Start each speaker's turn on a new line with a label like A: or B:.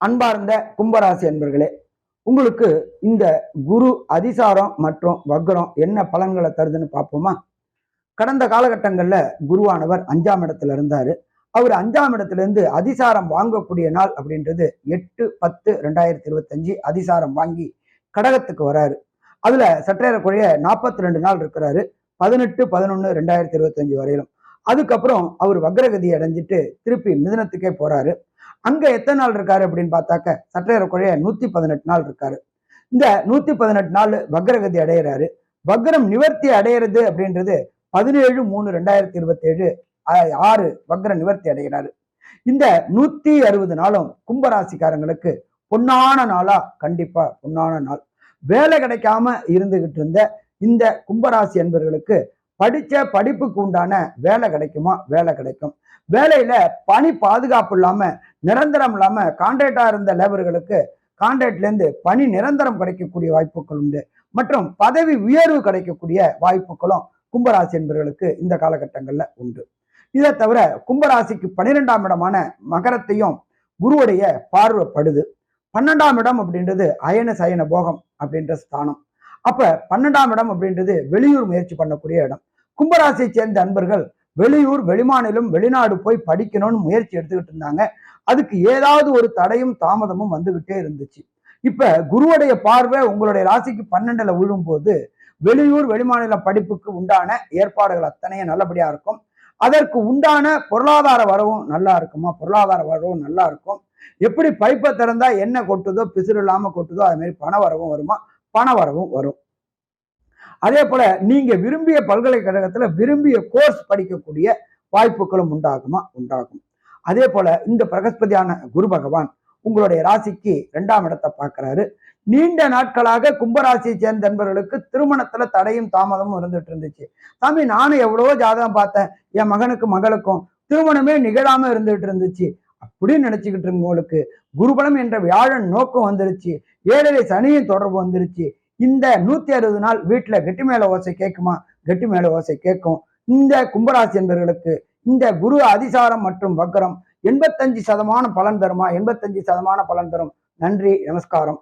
A: அன்பார்ந்த கும்பராசி என்பர்களே, உங்களுக்கு இந்த குரு அதிசாரம் மற்றும் வக்ரம் என்ன பலன்களை தருதுன்னு பார்ப்போமா? கடந்த காலகட்டங்கள்ல குருவானவர் 5ஆம் இடத்துல இருந்தாரு. அவர் 5ஆம் இடத்துல இருந்து அதிசாரம் வாங்கக்கூடிய நாள் அப்படின்றது 8/10/2025 அதிசாரம் வாங்கி கடகத்துக்கு வராரு. அதுல சற்றேறக்குறைய 42 நாள் இருக்கிறாரு. 18/11/2025 வரையிலும். அதுக்கப்புறம் அவர் வக்ரகதி அடைஞ்சிட்டு திருப்பி மிதுனத்துக்கே போறாரு. அங்க எத்தனை நாள் இருக்காரு அப்படின்னு பார்த்தாக்க சற்றேறக்குறைய 118 நாள் இருக்காரு. இந்த 118 நாள் வக்ரகதி அடையிறாரு. வக்ரம் நிவர்த்தி அடையிறது அப்படின்றது 17/3/2027 6 வக்ர நிவர்த்தி அடைகிறாரு. இந்த 160 நாளும் கும்பராசிக்காரங்களுக்கு பொன்னான நாளா, கண்டிப்பா பொன்னான நாள். வேலை கிடைக்காம இருந்துகிட்டு இருந்த இந்த கும்பராசி என்பவர்களுக்கு படிச்ச படிப்புக்கு உண்டான வேலை கிடைக்குமா? வேலை கிடைக்கும். வேலையில பணி பாதுகாப்பு இல்லாம, நிரந்தரம் இல்லாம கான்ட்ராக்டா இருந்த லேபர்களுக்கு கான்ட்ராக்ட்ல இருந்து பணி நிரந்தரம் கிடைக்கக்கூடிய வாய்ப்புகள் உண்டு. மற்றும் பதவி உயர்வு கிடைக்கக்கூடிய வாய்ப்புகளும் கும்பராசி என்பவர்களுக்கு இந்த காலகட்டங்கள்ல உண்டு. இதை தவிர கும்பராசிக்கு 12ஆம் இடமான மகரத்தையும் குருவுடைய பார்வைப்படுது. 12ஆம் இடம் அப்படின்றது அயன சயன போகம் அப்படின்ற ஸ்தானம். அப்ப 12ஆம் இடம் அப்படின்றது வெளியூர் முயற்சி பண்ணக்கூடிய இடம். கும்பராசியை சேர்ந்த அன்பர்கள் வெளியூர், வெளிமாநிலம், வெளிநாடு போய் படிக்கணும்னு முயற்சி எடுத்துக்கிட்டு இருந்தாங்க. அதுக்கு ஏதாவது ஒரு தடையும் தாமதமும் வந்துகிட்டே இருந்துச்சு. இப்ப குருவுடைய பார்வை உங்களுடைய ராசிக்கு 12ல விழும்போது வெளியூர், வெளிமாநில படிப்புக்கு உண்டான ஏற்பாடுகள் அத்தனையும் நல்லபடியா இருக்கும். அதற்கு உண்டான பொருளாதார வரவும் நல்லா இருக்குமா? பொருளாதார வரவும் நல்லா இருக்கும். எப்படி பைப்பை திறந்தா என்ன கொட்டுதோ, பிசுறு இல்லாம கொட்டுதோ, அது மாதிரி பண வரவும் வருமா? பண வரவும் வரும். அதே போல நீங்க விரும்பிய பல்கலைக்கழகத்துல விரும்பிய கோர்ஸ் படிக்கக்கூடிய வாய்ப்புகளும் உண்டாகுமா? உண்டாகும். அதே போல இந்த பிரகஸ்பதியான குரு பகவான் உங்களுடைய ராசிக்கு 2ஆம் இடத்தை பார்க்கிறாரு. நீண்ட நாட்களாக கும்பராசியை சேர்ந்த நண்பர்களுக்கு திருமணத்துல தடையும் தாமதமும் இருந்துட்டு இருந்துச்சு. சாமி, நானும் எவ்வளவோ ஜாதகம் பார்த்தேன், என் மகனுக்கும் மகளுக்கும் திருமணமே நிகழாம இருந்துட்டு இருந்துச்சு அப்படின்னு நினைச்சுக்கிட்டு இருக்கவங்களுக்கு குருபலம் என்ற வியாழன் நோக்கம் வந்துருச்சு. 7லே சனியின் தொடர்பு வந்துருச்சு. இந்த 160 நாள் வீட்டுல கெட்டி மேல ஓசை கேட்குமா? கெட்டி மேல ஓசை கேட்கும். இந்த கும்பராசி என்பவர்களுக்கு இந்த குரு அதிசாரம் மற்றும் வக்ரம் 85% பலன் தருமா? 85% பலன் தரும். நன்றி, நமஸ்காரம்.